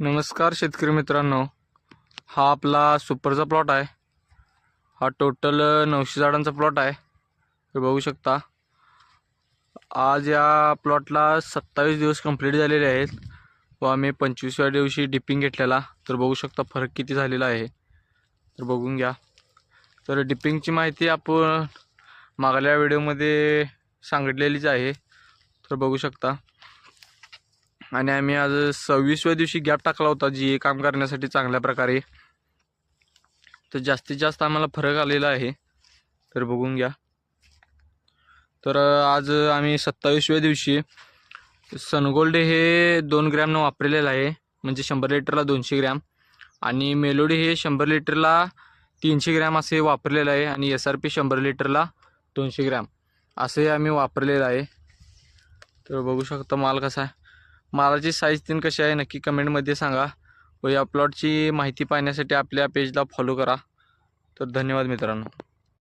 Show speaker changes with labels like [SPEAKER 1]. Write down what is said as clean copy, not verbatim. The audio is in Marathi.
[SPEAKER 1] नमस्कार शेतकरी मित्रांनो, हा आपला सुपरचा प्लॉट आहे। हा टोटल 900 झाडांचा प्लॉट आहे। तर बघू शकता आज या प्लॉटला 27 दिवस कंप्लीट झालेले आहेत व आम्ही 25व्या दिवशी डिपिंग घेतलेला। तर बघू शकता फरक किती झालेला आहे, तर बघून घ्या। तर डिपिंगची माहिती आपण मागल्या व्हिडिओमध्ये सांगितलेलीच आहे, तर बघू शकता। आणि आम्ही आज 26व्या दिवशी गॅप टाकला होता जी काम करण्यासाठी चांगल्या प्रकारे। तर जास्तीत जास्त आम्हाला फरक आलेला आहे, तर बघून घ्या। तर आज आम्ही 27व्या दिवशी सनगोल्ड हे 2 ग्रॅमनं वापरलेलं आहे, म्हणजे 100 लिटरला 200 ग्रॅम, आणि मेलोडी हे 100 लिटरला 300 ग्रॅम असे वापरलेलं आहे, आणि SRP 100 लिटरला 200 ग्रॅम असे आम्ही वापरलेलं आहे। तर बघू शकता माल कसा आहे, मालाची साईज तीन कशी आहे नक्की कमेंटमध्ये सांगा व या प्लॉटची माहिती पाहण्यासाठी आपल्या पेजला फॉलो करा। तर धन्यवाद मित्रांनो।